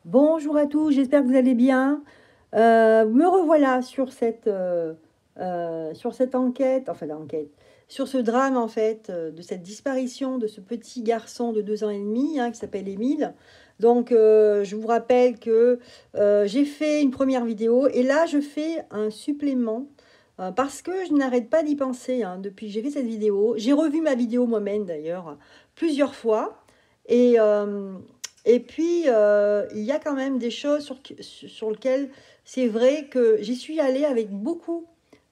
Bonjour à tous, j'espère que vous allez bien. Me revoilà sur cette enquête, sur ce drame en fait, de cette disparition de ce petit garçon de 2 ans et demi qui s'appelle Émile. Donc, je vous rappelle que j'ai fait une première vidéo et là, je fais un supplément parce que je n'arrête pas d'y penser depuis que j'ai fait cette vidéo. J'ai revu ma vidéo moi-même d'ailleurs plusieurs fois et, et puis, il y a quand même des choses sur lesquelles c'est vrai que j'y suis allée avec beaucoup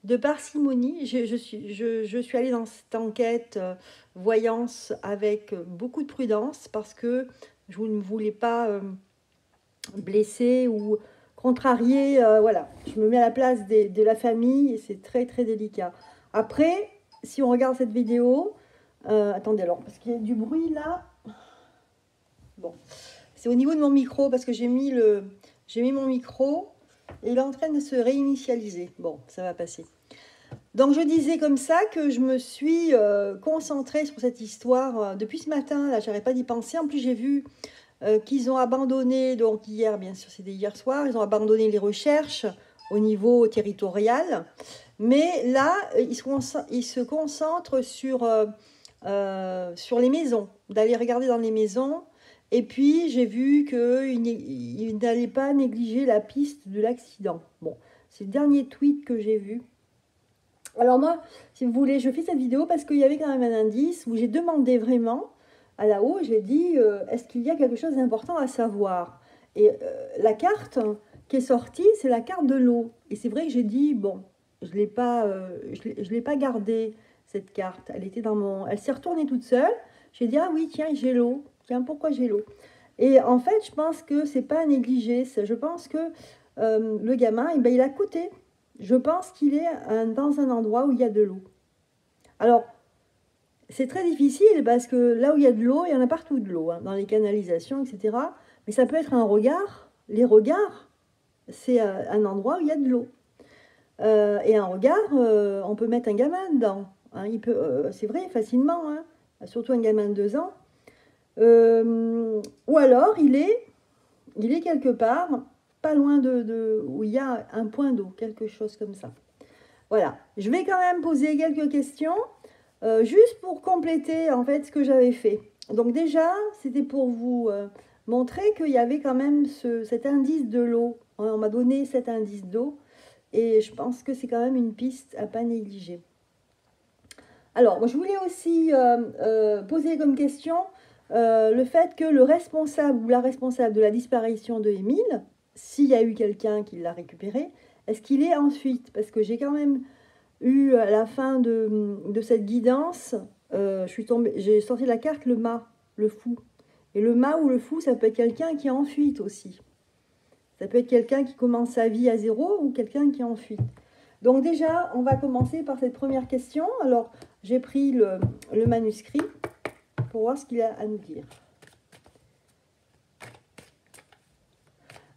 de parcimonie. Je suis allée dans cette enquête voyance avec beaucoup de prudence parce que je ne voulais pas blesser ou contrarier. Voilà, je me mets à la place de la famille et c'est très très délicat. Après, si on regarde cette vidéo, attendez alors, parce qu'il y a du bruit là. Bon, c'est au niveau de mon micro parce que j'ai mis mon micro et il est en train de se réinitialiser. Bon, ça va passer. Donc je disais comme ça que je me suis concentrée sur cette histoire depuis ce matin. Là, j'arrête pas d'y penser. En plus, j'ai vu qu'ils ont abandonné, donc hier, bien sûr, c'était hier soir, ils ont abandonné les recherches au niveau territorial. Mais là, ils se concentrent sur les maisons, d'aller regarder dans les maisons. Et puis, j'ai vu qu'il n'allait pas négliger la piste de l'accident. Bon, c'est le dernier tweet que j'ai vu. Alors moi, si vous voulez, je fais cette vidéo parce qu'il y avait quand même un indice où j'ai demandé vraiment à la haut, j'ai dit, est-ce qu'il y a quelque chose d'important à savoir? Et la carte qui est sortie, c'est la carte de l'eau. Et c'est vrai que j'ai dit, bon, je ne l'ai pas gardée, cette carte. Elle s'est retournée toute seule. J'ai dit, ah oui, tiens, j'ai l'eau. Tiens, pourquoi j'ai l'eau? Et en fait, je pense que c'est pas à négliger. Je pense que le gamin, eh ben, il a coûté. Je pense qu'il est dans un endroit où il y a de l'eau. Alors, c'est très difficile parce que là où il y a de l'eau, il y en a partout de l'eau, dans les canalisations, etc. Mais ça peut être un regard. Les regards, c'est un endroit où il y a de l'eau. Et un regard, on peut mettre un gamin dedans. C'est vrai, facilement. Surtout un gamin de 2 ans. Ou alors, il est quelque part, pas loin où il y a un point d'eau, quelque chose comme ça. Voilà, je vais quand même poser quelques questions, juste pour compléter en fait ce que j'avais fait. Donc déjà, c'était pour vous montrer qu'il y avait quand même cet indice de l'eau. On m'a donné cet indice d'eau et je pense que c'est quand même une piste à pas négliger. Alors, moi, je voulais aussi poser comme question le fait que le responsable ou la responsable de la disparition de Émile, s'il y a eu quelqu'un qui l'a récupéré, est-ce qu'il est en fuite? Parce que j'ai quand même eu à la fin de cette guidance, j'ai sorti la carte le mât, le fou. Et le mât ou le fou, ça peut être quelqu'un qui est en fuite aussi. Ça peut être quelqu'un qui commence sa vie à zéro ou quelqu'un qui est en fuite. Donc déjà, on va commencer par cette première question. Alors, j'ai pris le manuscrit pour voir ce qu'il a à nous dire.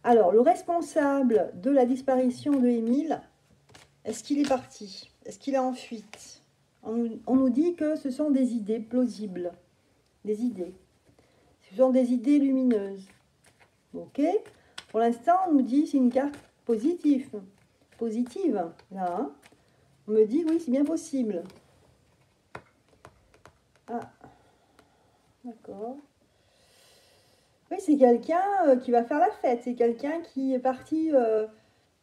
Alors, le responsable de la disparition de Émile, est-ce qu'il est parti? Est-ce qu'il est en fuite? On nous dit que ce sont des idées plausibles. Des idées. Ce sont des idées lumineuses. Ok? Pour l'instant, on nous dit que c'est une carte positive. Positive, là. On me dit, oui, c'est bien possible. Ah, d'accord. Oui, c'est quelqu'un qui va faire la fête. C'est quelqu'un qui est parti...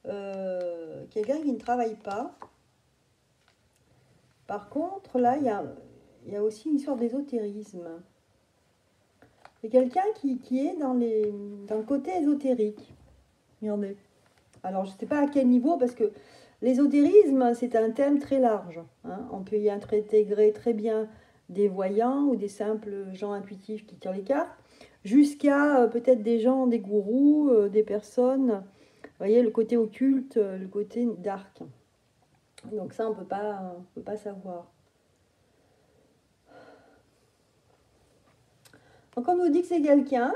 quelqu'un qui ne travaille pas. Par contre, là, il y a aussi une histoire d'ésotérisme. C'est quelqu'un qui est dans le côté ésotérique. Regardez. Alors, je ne sais pas à quel niveau, parce que l'ésotérisme, c'est un thème très large. On peut y intégrer très bien des voyants ou des simples gens intuitifs qui tirent les cartes, jusqu'à peut-être des gens, des gourous, des personnes. Vous voyez, le côté occulte, le côté dark. Donc ça, on peut pas savoir. Donc on nous dit que c'est quelqu'un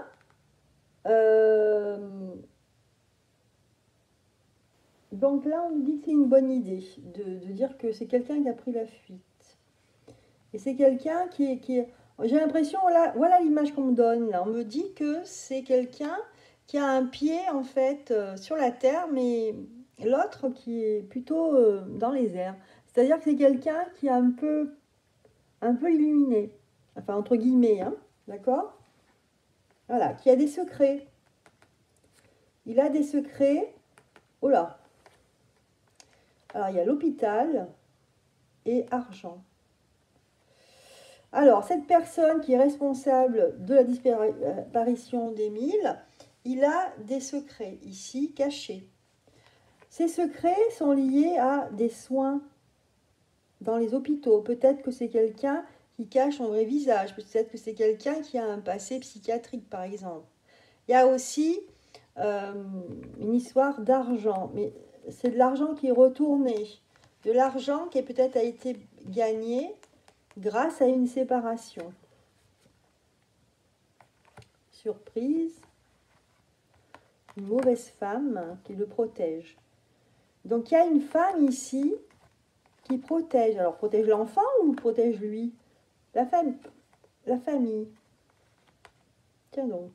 donc là, on nous dit que c'est une bonne idée de dire que c'est quelqu'un qui a pris la fuite. Et c'est quelqu'un qui est... J'ai l'impression, voilà l'image qu'on me donne. Là. On me dit que c'est quelqu'un qui a un pied en fait sur la terre, mais l'autre qui est plutôt dans les airs. C'est-à-dire que c'est quelqu'un qui est un peu illuminé, enfin entre guillemets, hein, d'accord? Voilà, qui a des secrets. Il a des secrets. Oh là! Alors il y a l'hôpital et argent. Alors, cette personne qui est responsable de la disparition d'Émile, il a des secrets ici cachés. Ces secrets sont liés à des soins dans les hôpitaux. Peut-être que c'est quelqu'un qui cache son vrai visage. Peut-être que c'est quelqu'un qui a un passé psychiatrique, par exemple. Il y a aussi une histoire d'argent. Mais c'est de l'argent qui est retourné. De l'argent qui peut-être a été gagné grâce à une séparation. Surprise. Une mauvaise femme qui le protège. Donc il y a une femme ici qui protège. Alors protège l'enfant ou protège lui? La famille. Tiens donc.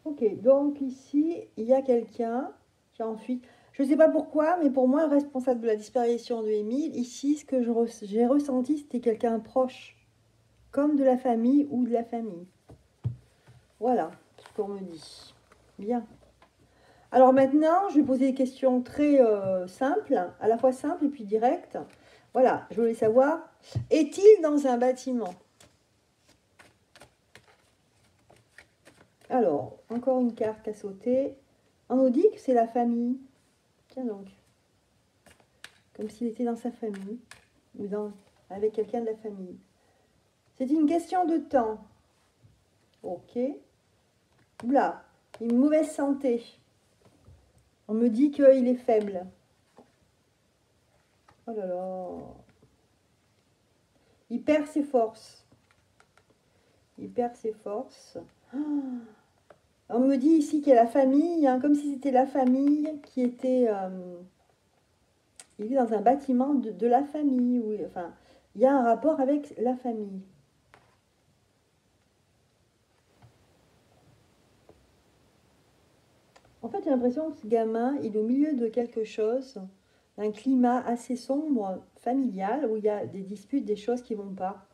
Ok, donc ici, il y a quelqu'un qui a enfui. Je ne sais pas pourquoi, mais pour moi, le responsable de la disparition de Émile, ici, ce que j'ai ressenti, c'était quelqu'un proche, comme de la famille ou de la famille. Voilà ce qu'on me dit. Bien. Alors maintenant, je vais poser des questions très simples, à la fois simples et puis directes. Voilà, je voulais savoir, est-il dans un bâtiment? Alors, encore une carte à sauter. On nous dit que c'est la famille. Tiens donc. Comme s'il était dans sa famille, ou avec quelqu'un de la famille. C'est une question de temps. Ok. Là, une mauvaise santé. On me dit qu'il est faible. Oh là là. Il perd ses forces. Il perd ses forces. On me dit ici qu'il y a la famille, hein, comme si c'était la famille qui était... il est dans un bâtiment de la famille. Oui, enfin, il y a un rapport avec la famille. En fait, j'ai l'impression que ce gamin, il est au milieu de quelque chose, d'un climat assez sombre, familial, où il y a des disputes, des choses qui ne vont pas.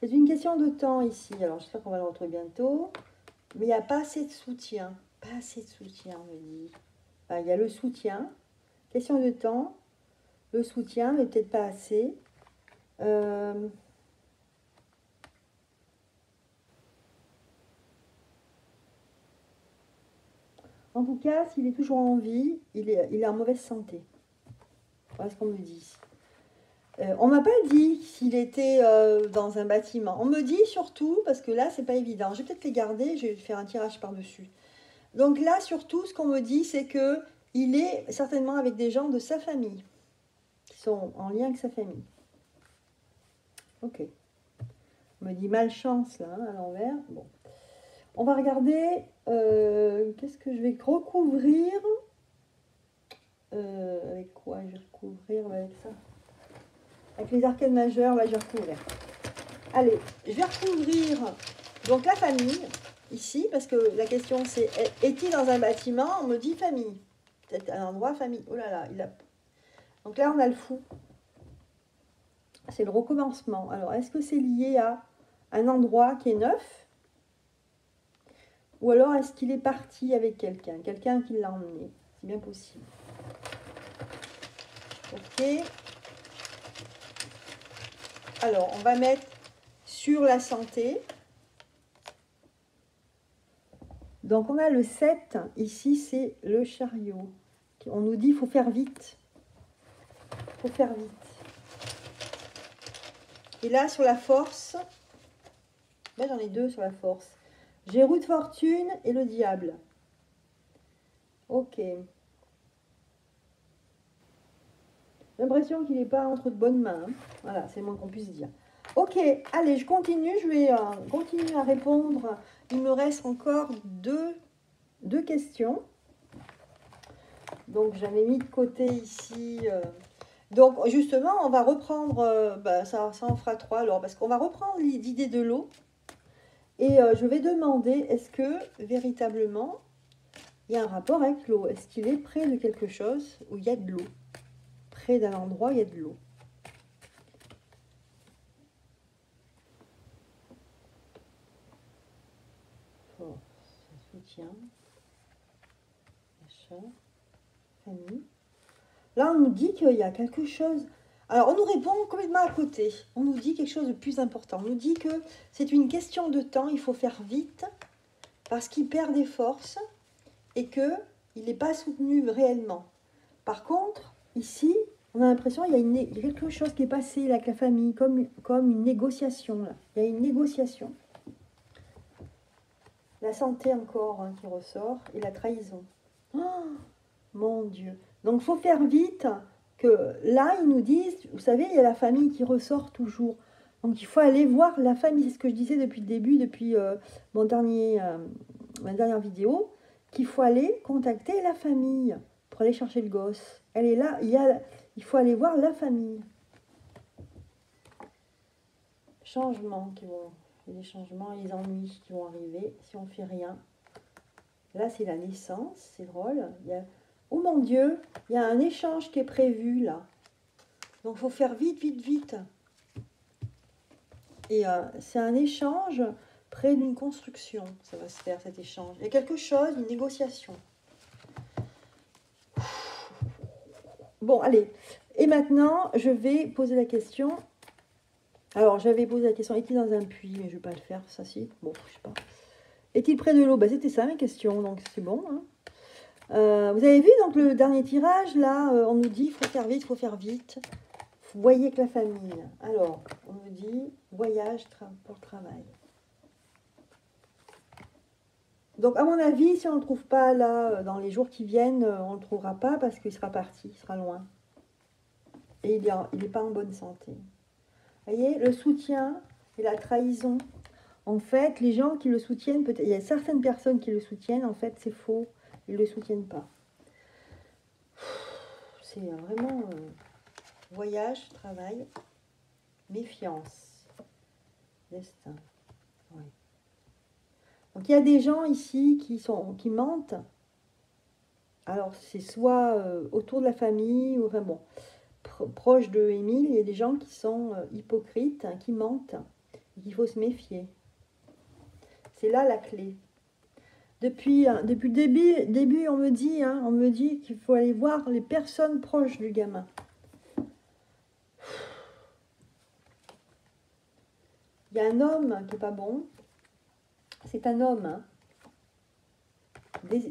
C'est une question de temps ici. Alors, j'espère qu'on va le retrouver bientôt. Mais il n'y a pas assez de soutien. Pas assez de soutien, on me dit. Enfin, il y a le soutien. Question de temps. Le soutien, mais peut-être pas assez. En tout cas, s'il est toujours en vie, il est en mauvaise santé. Voilà ce qu'on me dit. On ne m'a pas dit s'il était dans un bâtiment. On me dit surtout, parce que là, c'est pas évident. Je vais peut-être les garder, je vais faire un tirage par-dessus. Donc là, surtout, ce qu'on me dit, c'est que il est certainement avec des gens de sa famille, qui sont en lien avec sa famille. Ok. On me dit malchance, là, hein, à l'envers. Bon. On va regarder, qu'est-ce que je vais recouvrir avec quoi je vais recouvrir avec ça? Avec les arcades majeures, là, je vais recouvrir. Allez, je vais recouvrir donc la famille, ici, parce que la question c'est, est-il dans un bâtiment? On me dit famille. Peut-être un endroit famille. Oh là là, il a... Donc là, on a le fou. C'est le recommencement. Alors, est-ce que c'est lié à un endroit qui est neuf? Ou alors, est-ce qu'il est parti avec quelqu'un? Quelqu'un qui l'a emmené? C'est bien possible. Ok. Alors, on va mettre sur la santé. Donc, on a le 7. Ici, c'est le chariot. On nous dit qu'il faut faire vite. Il faut faire vite. Et là, sur la force, là, j'en ai deux sur la force. J'ai roue de fortune et le diable. Ok. J'ai l'impression qu'il n'est pas entre de bonnes mains. Hein. Voilà, c'est le moins qu'on puisse dire. Ok, allez, je continue. Je vais continuer à répondre. Il me reste encore deux questions. Donc, j'avais mis de côté ici Donc, justement, on va reprendre, ça en fera 3 alors, parce qu'on va reprendre l'idée de l'eau. Et je vais demander, est-ce que véritablement, il y a un rapport avec l'eau? Est-ce qu'il est près de quelque chose où il y a de l'eau? Près d'un endroit où il y a de l'eau. Force, soutien, achat, famille. Là, on nous dit qu'il y a quelque chose. Alors, on nous répond complètement à côté. On nous dit quelque chose de plus important. On nous dit que c'est une question de temps, il faut faire vite, parce qu'il perd des forces et qu'il n'est pas soutenu réellement. Par contre, ici, on a l'impression qu'il y a quelque chose qui est passé avec la famille, comme une négociation. Là. Il y a une négociation. La santé encore qui ressort et la trahison. Oh, mon Dieu. Donc, il faut faire vite que là, ils nous disent, vous savez, il y a la famille qui ressort toujours. Donc, il faut aller voir la famille. C'est ce que je disais depuis le début, depuis ma dernière vidéo, qu'il faut aller contacter la famille pour aller chercher le gosse. Elle est là, il faut aller voir la famille. Changements qui vont, les changements et les ennuis qui vont arriver si on ne fait rien. Là, c'est la naissance, c'est drôle. Oh mon Dieu, il y a un échange qui est prévu là. Donc, il faut faire vite, vite, vite. Et c'est un échange près d'une construction. Ça va se faire, cet échange. Il y a quelque chose, une négociation. Bon, allez. Et maintenant, je vais poser la question. Alors, j'avais posé la question, est-il dans un puits? Mais je ne vais pas le faire, ça si. Bon, je sais pas. Est-il près de l'eau? Ben, c'était ça mes questions, donc c'est bon. Hein. Vous avez vu, donc, le dernier tirage, là, on nous dit, il faut faire vite, il faut faire vite. Vous voyez avec la famille. Alors, on nous dit, voyage pour le travail. Donc, à mon avis, si on ne le trouve pas là, dans les jours qui viennent, on ne le trouvera pas parce qu'il sera parti, il sera loin. Et il n'est pas en bonne santé. Vous voyez, le soutien et la trahison. En fait, les gens qui le soutiennent, peut-être, il y a certaines personnes qui le soutiennent, en fait, c'est faux. Ils ne le soutiennent pas. C'est vraiment voyage, travail, méfiance, destin. Ouais. Donc, il y a des gens ici qui mentent. Alors, c'est soit autour de la famille, ou enfin bon, proche de Émile, il y a des gens qui sont hypocrites, hein, qui mentent, et qu'il faut se méfier. C'est là la clé. Depuis le début, on me dit qu'il faut aller voir les personnes proches du gamin. Il y a un homme qui n'est pas bon. C'est un homme hein,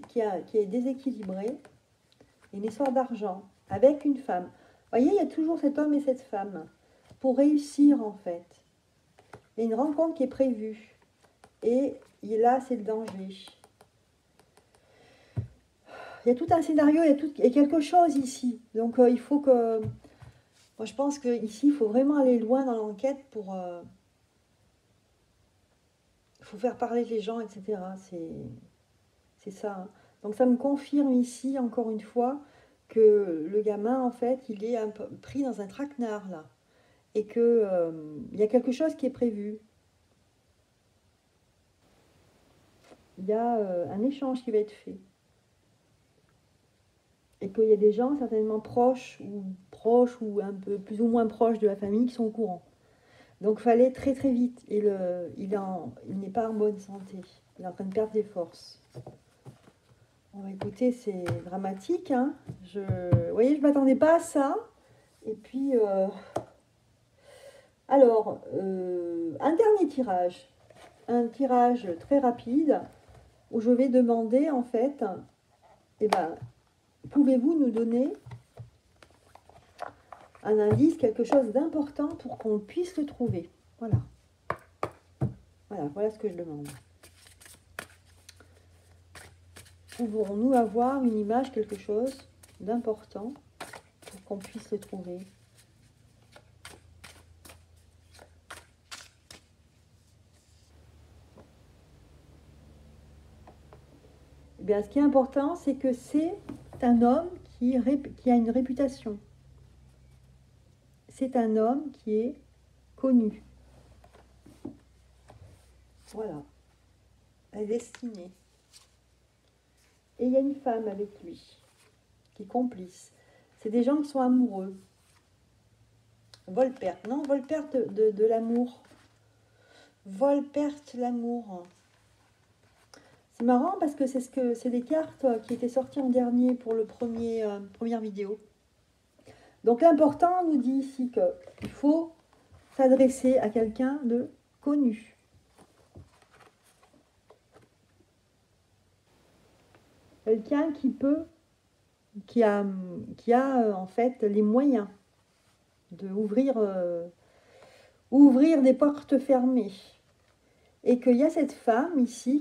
qui est déséquilibré. Une histoire d'argent avec une femme. Vous voyez, il y a toujours cet homme et cette femme. Pour réussir, en fait. Il y a une rencontre qui est prévue. Et là, c'est le danger. Il y a tout un scénario, il y a quelque chose ici. Donc, il faut que... Moi, je pense qu'ici, il faut vraiment aller loin dans l'enquête pour... Il faut faire parler les gens, etc. C'est ça. Hein. Donc, ça me confirme ici, encore une fois, que le gamin, en fait, il est un peu pris dans un traquenard, là. Et qu'il y a quelque chose qui est prévu. Il y a un échange qui va être fait. Et qu'il y a des gens certainement proches ou un peu plus ou moins proches de la famille qui sont au courant. Donc il fallait très très vite. Et il n'est pas en bonne santé. Il est en train de perdre des forces. Bon, écoutez, c'est dramatique. Hein. Vous voyez, je ne m'attendais pas à ça. Et puis, alors, un dernier tirage. Un tirage très rapide où je vais demander en fait, eh ben, pouvez-vous nous donner un indice, quelque chose d'important pour qu'on puisse le trouver? Voilà. Voilà ce que je demande. Pouvons-nous avoir une image, quelque chose d'important pour qu'on puisse le trouver? Eh bien, ce qui est important, c'est que c'est un homme qui a une réputation. c'est un homme qui est connu. Voilà. Elle est destinée. Et il y a une femme avec lui, qui est complice. C'est des gens qui sont amoureux. Vol-perte, non, vol-perte de l'amour. Vol-perte l'amour. C'est marrant parce que c'est des cartes qui étaient sorties en dernier pour le première vidéo. Donc l'important nous dit ici qu'il faut s'adresser à quelqu'un de connu. Quelqu'un qui a en fait les moyens de ouvrir des portes fermées. Et qu'il y a cette femme ici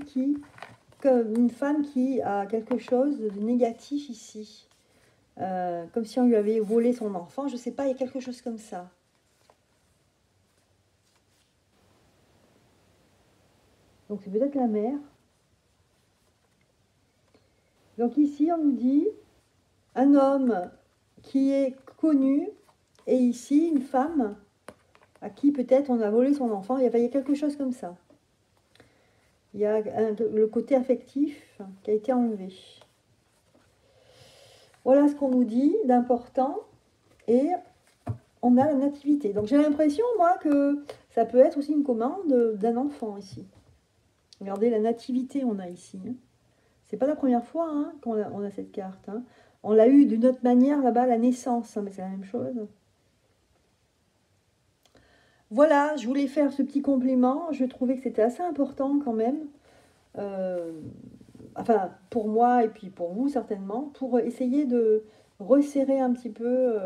une femme qui a quelque chose de négatif ici. Comme si on lui avait volé son enfant, je ne sais pas, il y a quelque chose comme ça. Donc c'est peut-être la mère. Donc ici on nous dit un homme qui est connu et ici une femme à qui peut-être on a volé son enfant. Il y a quelque chose comme ça. Il y a le côté affectif qui a été enlevé. Voilà ce qu'on nous dit d'important. Et on a la nativité. Donc j'ai l'impression, moi, que ça peut être aussi une commande d'un enfant ici. Regardez la nativité on a ici. C'est pas la première fois qu'on a cette carte. On l'a eu d'une autre manière là-bas, la naissance, mais c'est la même chose. Voilà, je voulais faire ce petit complément. Je trouvais que c'était assez important quand même. Enfin, pour moi et puis pour vous certainement, pour essayer de resserrer un petit peu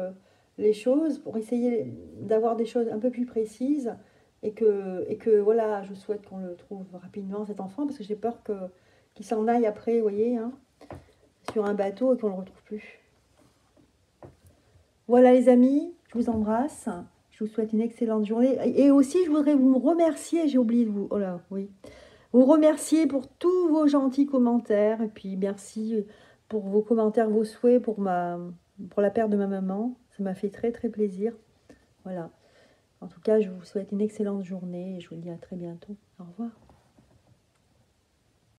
les choses, pour essayer d'avoir des choses un peu plus précises et que voilà, je souhaite qu'on le trouve rapidement, cet enfant, parce que j'ai peur qu'il s'en aille après, vous voyez, sur un bateau et qu'on ne le retrouve plus. Voilà les amis, je vous embrasse, je vous souhaite une excellente journée. Et aussi, je voudrais vous remercier, j'ai oublié de vous... Oh là, oui. Vous remercier pour tous vos gentils commentaires. Et puis merci pour vos commentaires, vos souhaits pour la perte de ma maman. Ça m'a fait très très plaisir. Voilà. En tout cas, je vous souhaite une excellente journée et je vous dis à très bientôt. Au revoir.